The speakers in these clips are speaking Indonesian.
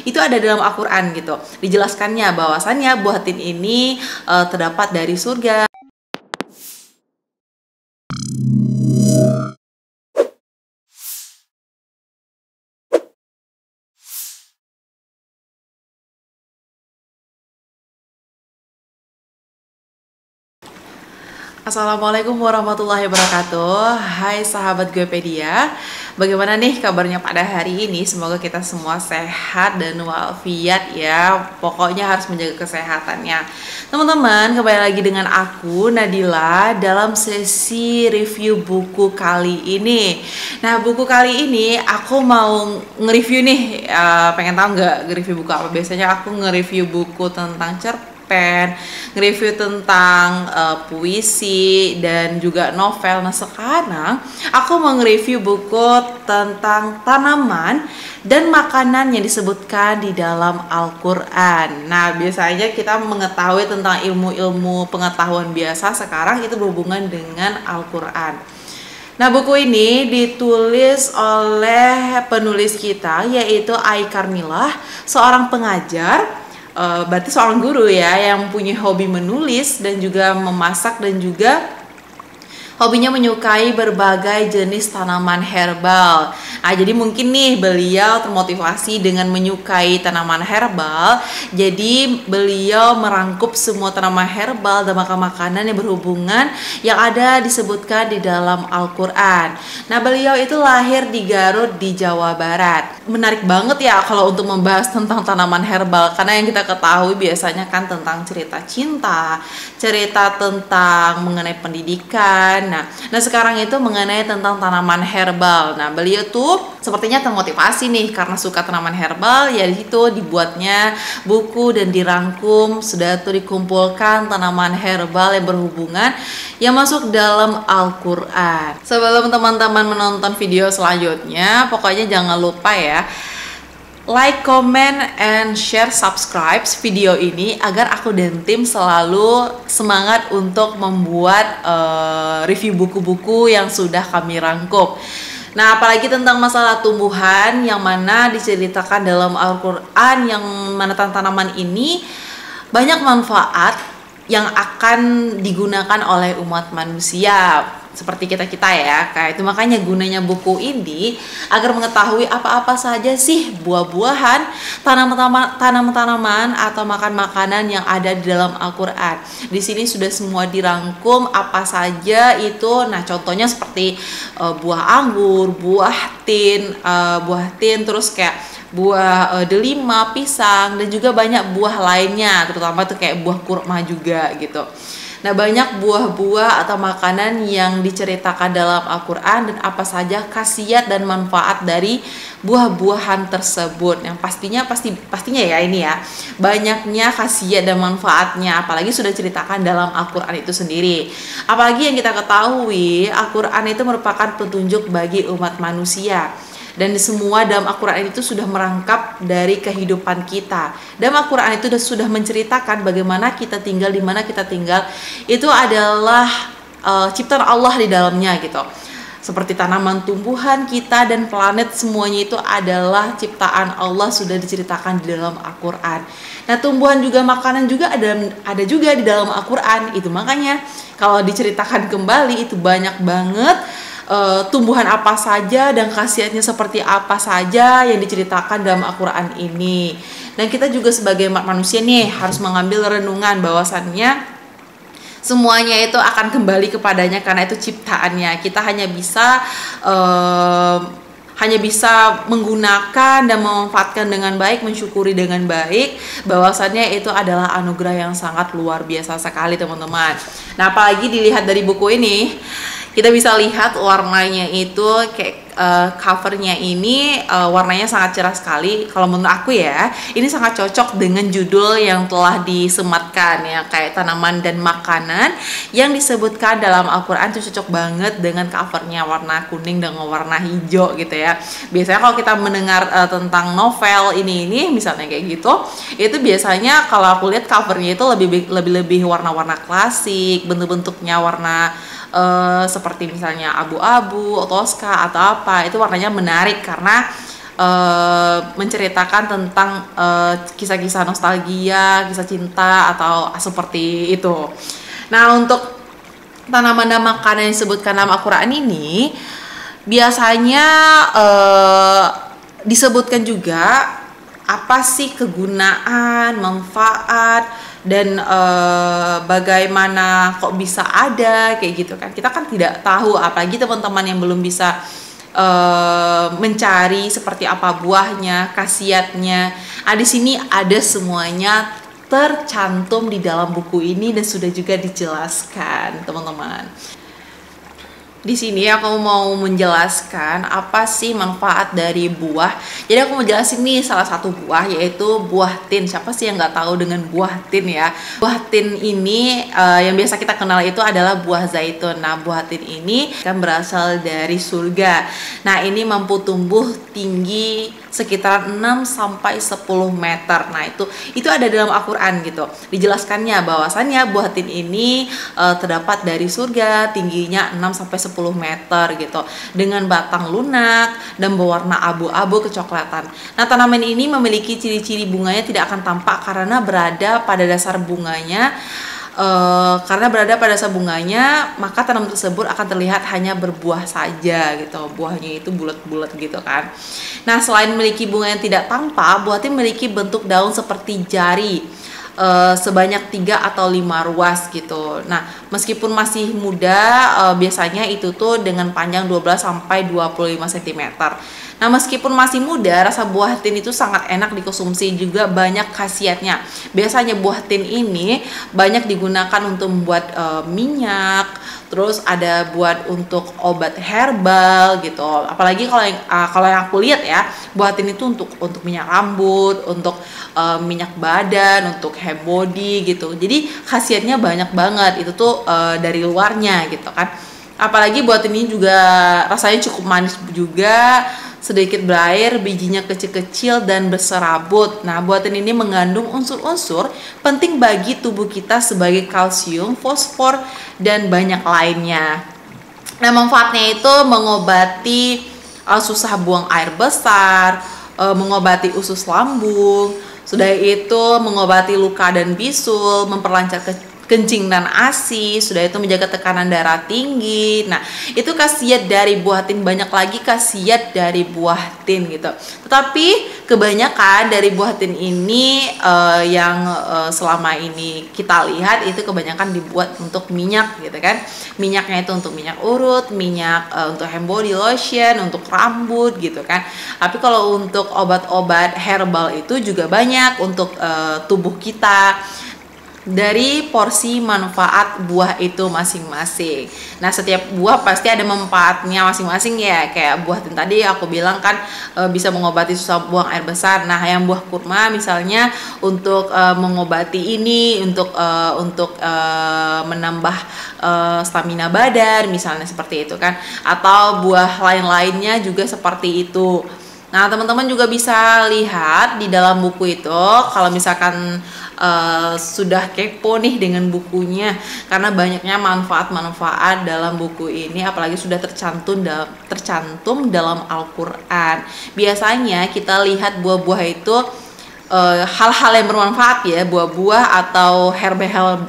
itu ada dalam Al-Quran gitu. Dijelaskannya bahwasannya buah tin ini terdapat dari surga. Assalamualaikum warahmatullahi wabarakatuh. Hai sahabat Gue-pedia, bagaimana nih kabarnya pada hari ini? Semoga kita semua sehat dan walafiat ya. Pokoknya harus menjaga kesehatannya. Teman-teman, kembali lagi dengan aku Nadila dalam sesi review buku kali ini. Nah, buku kali ini aku mau nge-review nih. Pengen tahu nggak nge-review buku apa? Biasanya aku nge-review buku tentang cerpen, nge-review tentang puisi dan juga novel. Nah, sekarang aku mau nge-review buku tentang tanaman dan makanan yang disebutkan di dalam Al-Quran. Nah, biasanya kita mengetahui tentang ilmu-ilmu pengetahuan biasa, sekarang itu berhubungan dengan Al-Quran. Nah, buku ini ditulis oleh penulis kita, yaitu Ai Karmilah, seorang pengajar, berarti seorang guru ya, yang punya hobi menulis dan juga memasak, dan juga hobinya menyukai berbagai jenis tanaman herbal. Nah, jadi mungkin nih beliau termotivasi dengan menyukai tanaman herbal. Jadi beliau merangkup semua tanaman herbal dan makanan yang berhubungan yang ada disebutkan di dalam Al-Quran. Nah, beliau itu lahir di Garut di Jawa Barat. Menarik banget ya kalau untuk membahas tentang tanaman herbal, karena yang kita ketahui biasanya kan tentang cerita cinta, cerita tentang mengenai pendidikan. Nah, sekarang itu mengenai tentang tanaman herbal. Nah, beliau tuh sepertinya termotivasi nih karena suka tanaman herbal, ya di situ dibuatnya buku dan dirangkum, sudah tuh dikumpulkan tanaman herbal yang berhubungan yang masuk dalam Al-Quran. Sebelum teman-teman menonton video selanjutnya, pokoknya jangan lupa ya, like, comment, and share, subscribe video ini agar aku dan tim selalu semangat untuk membuat review buku-buku yang sudah kami rangkup. Nah, apalagi tentang masalah tumbuhan yang mana diceritakan dalam Al-Quran, yang mana tanaman ini banyak manfaat yang akan digunakan oleh umat manusia seperti kita-kita ya. Kayak itu makanya gunanya buku ini agar mengetahui apa-apa saja sih buah-buahan, tanaman-tanaman atau makanan yang ada di dalam Al-Quran. Di sini sudah semua dirangkum apa saja itu. Nah, contohnya seperti buah anggur, buah tin, terus kayak buah delima, pisang, dan juga banyak buah lainnya, terutama tuh kayak buah kurma juga gitu. Nah, banyak buah-buah atau makanan yang diceritakan dalam Al-Quran dan apa saja khasiat dan manfaat dari buah-buahan tersebut. Yang pastinya ya ini ya, banyaknya khasiat dan manfaatnya, apalagi sudah ceritakan dalam Al-Quran itu sendiri. Apalagi yang kita ketahui, Al-Quran itu merupakan petunjuk bagi umat manusia. Dan semua dalam Al-Quran itu sudah merangkap dari kehidupan kita. Dalam Al-Quran itu sudah menceritakan bagaimana kita tinggal, di mana kita tinggal. Itu adalah ciptaan Allah di dalamnya gitu. Seperti tanaman, tumbuhan, kita, dan planet, semuanya itu adalah ciptaan Allah, sudah diceritakan di dalam Al-Quran. Nah, tumbuhan juga, makanan juga ada juga di dalam Al-Quran. Itu makanya kalau diceritakan kembali itu banyak banget tumbuhan apa saja dan khasiatnya seperti apa saja yang diceritakan dalam Al-Quran ini. Dan kita juga sebagai manusia nih harus mengambil renungan bahwasannya semuanya itu akan kembali kepadanya karena itu ciptaannya. Kita hanya bisa menggunakan dan memanfaatkan dengan baik, mensyukuri dengan baik, bahwasannya itu adalah anugerah yang sangat luar biasa sekali, teman-teman. Nah, apalagi dilihat dari buku ini, kita bisa lihat warnanya itu kayak covernya ini warnanya sangat cerah sekali. Kalau menurut aku ya, ini sangat cocok dengan judul yang telah disematkan ya, kayak tanaman dan makanan yang disebutkan dalam Al-Quran itu cocok banget dengan covernya warna kuning dengan warna hijau gitu ya. Biasanya kalau kita mendengar tentang novel ini misalnya kayak gitu, itu biasanya kalau aku lihat covernya itu lebih warna-warna klasik, bentuk-bentuknya warna seperti misalnya abu-abu, toska atau apa, itu warnanya menarik karena menceritakan tentang kisah-kisah nostalgia, kisah cinta atau seperti itu. Nah, untuk tanaman dan makanan yang disebutkan dalam Al-Quran ini biasanya disebutkan juga apa sih kegunaan, manfaat, dan bagaimana kok bisa ada kayak gitu kan. Kita kan tidak tahu, apalagi teman-teman yang belum bisa mencari seperti apa buahnya, khasiatnya. Nah, di sini ada semuanya tercantum di dalam buku ini dan sudah juga dijelaskan, teman-teman. Di sini aku mau menjelaskan apa sih manfaat dari buah. Jadi aku mau jelasin nih salah satu buah, yaitu buah tin. Siapa sih yang nggak tahu dengan buah tin ya? Buah tin ini yang biasa kita kenal itu adalah buah zaitun. Nah, buah tin ini kan berasal dari surga. Nah, ini mampu tumbuh tinggi sekitar 6-10 meter. Nah, itu ada dalam Al-Quran gitu. Dijelaskannya bahwasannya buah tin ini terdapat dari surga, tingginya 6-10 meter gitu, dengan batang lunak dan berwarna abu-abu kecoklatan. Nah, tanaman ini memiliki ciri-ciri bunganya tidak akan tampak karena berada pada dasar bunganya. Maka tanaman tersebut akan terlihat hanya berbuah saja gitu. Buahnya itu bulat-bulat gitu kan. Nah, selain memiliki bunga yang tidak tampak, buah tin memiliki bentuk daun seperti jari, sebanyak 3 atau 5 ruas gitu. Nah, meskipun masih muda, biasanya itu tuh dengan panjang 12-25 cm. Nah, meskipun masih muda, rasa buah tin itu sangat enak dikonsumsi, juga banyak khasiatnya. Biasanya buah tin ini banyak digunakan untuk membuat minyak, terus ada buat untuk obat herbal gitu. Apalagi kalau yang aku lihat ya, buah tin itu untuk minyak rambut, untuk minyak badan, untuk hair body gitu. Jadi khasiatnya banyak banget. Itu tuh dari luarnya gitu kan. Apalagi buah tin ini juga rasanya cukup manis juga, sedikit berair, bijinya kecil-kecil dan berserabut. Nah, buah tin ini mengandung unsur-unsur penting bagi tubuh kita sebagai kalsium, fosfor, dan banyak lainnya. Nah, manfaatnya itu mengobati susah buang air besar, mengobati usus lambung, sudah itu mengobati luka dan bisul, memperlancar kencing dan ASI, sudah itu menjaga tekanan darah tinggi. Nah, itu khasiat dari buah tin. Banyak lagi khasiat dari buah tin gitu. Tetapi kebanyakan dari buah tin ini yang selama ini kita lihat itu kebanyakan dibuat untuk minyak gitu kan. Minyaknya itu untuk minyak urut, minyak untuk hand body lotion, untuk rambut gitu kan. Tapi kalau untuk obat-obat herbal itu juga banyak untuk tubuh kita, dari porsi manfaat buah itu masing-masing. Nah, setiap buah pasti ada manfaatnya masing-masing ya. Kayak buah tin tadi aku bilang kan bisa mengobati susah buang air besar. Nah, yang buah kurma misalnya untuk mengobati ini, untuk menambah stamina badan misalnya, seperti itu kan. Atau buah lain-lainnya juga seperti itu. Nah, teman-teman juga bisa lihat di dalam buku itu, kalau misalkan sudah kepo nih dengan bukunya, karena banyaknya manfaat-manfaat dalam buku ini, apalagi sudah tercantum dalam Al-Quran. Biasanya kita lihat buah-buah itu hal-hal yang bermanfaat ya, buah-buah atau herbal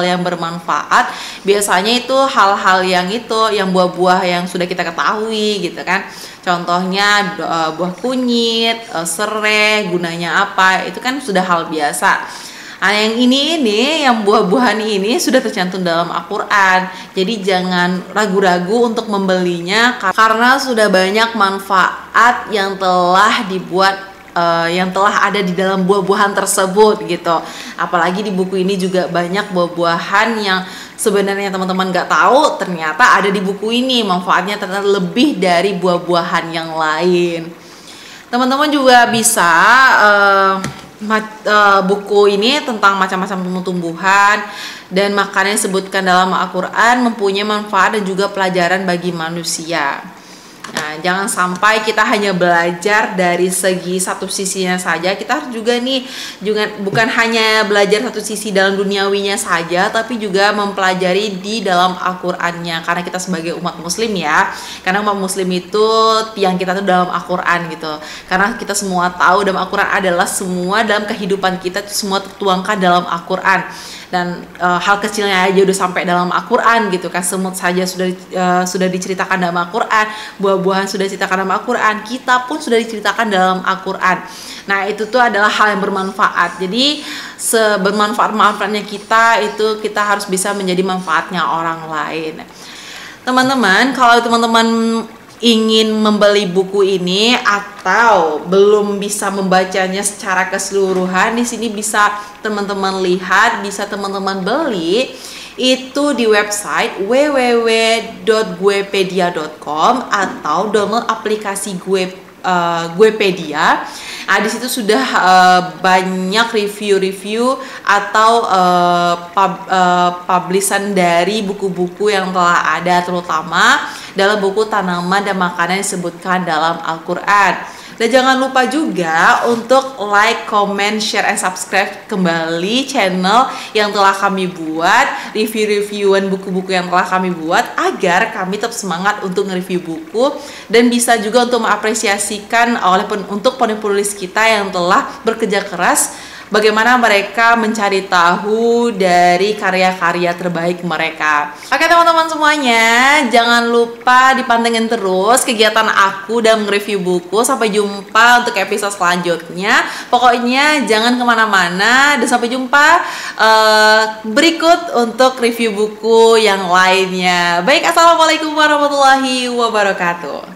yang bermanfaat, biasanya itu hal-hal yang buah-buah yang sudah kita ketahui gitu kan. Contohnya buah kunyit, serai, gunanya apa, itu kan sudah hal biasa. Nah, yang ini yang buah-buahan ini sudah tercantum dalam Al-Quran. Jadi jangan ragu-ragu untuk membelinya, karena sudah banyak manfaat yang telah dibuat, yang telah ada di dalam buah-buahan tersebut gitu. Apalagi di buku ini juga banyak buah-buahan yang sebenarnya teman-teman nggak tahu, ternyata ada di buku ini. Manfaatnya ternyata lebih dari buah-buahan yang lain. Teman-teman juga bisa buku ini tentang macam-macam tumbuh-tumbuhan dan makanan yang disebutkan dalam Al-Quran mempunyai manfaat dan juga pelajaran bagi manusia. Nah, jangan sampai kita hanya belajar dari segi satu sisinya saja. Kita harus juga nih, juga bukan hanya belajar satu sisi dalam duniawinya saja, tapi juga mempelajari di dalam Al-Qur'annya. Karena kita sebagai umat muslim ya, karena umat muslim itu tiang kita tuh dalam Al-Qur'an gitu. Karena kita semua tahu dalam Al-Qur'an adalah semua dalam kehidupan kita semua tertuangkan dalam Al-Qur'an. Dan hal kecilnya aja udah sampai dalam Al-Qur'an gitu kan. Semut saja sudah diceritakan dalam Al-Qur'an, buah-buahan sudah diceritakan dalam Al-Qur'an, kita pun sudah diceritakan dalam Al-Qur'an. Nah, itu tuh adalah hal yang bermanfaat. Jadi sebermanfaat-manfaatnya kita itu, kita harus bisa menjadi manfaatnya orang lain. Teman-teman, kalau teman-teman ingin membeli buku ini atau belum bisa membacanya secara keseluruhan, di sini bisa teman-teman lihat, bisa teman-teman beli itu di website www.guepedia.com atau download aplikasi Guepedia. Nah, di situ sudah banyak review-review atau publishan dari buku-buku yang telah ada, terutama dalam buku tanaman dan makanan yang disebutkan dalam Al-Qur'an. Dan jangan lupa juga untuk like, comment, share, and subscribe kembali channel yang telah kami buat, review-reviewan buku-buku yang telah kami buat, agar kami tetap semangat untuk nge-review buku dan bisa juga untuk mengapresiasikan untuk penulis kita yang telah bekerja keras bagaimana mereka mencari tahu dari karya-karya terbaik mereka. Oke teman-teman semuanya, jangan lupa dipantengin terus kegiatan aku dalam nge-review buku. Sampai jumpa untuk episode selanjutnya. Pokoknya jangan kemana-mana, dan sampai jumpa berikut untuk review buku yang lainnya. Baik, assalamualaikum warahmatullahi wabarakatuh.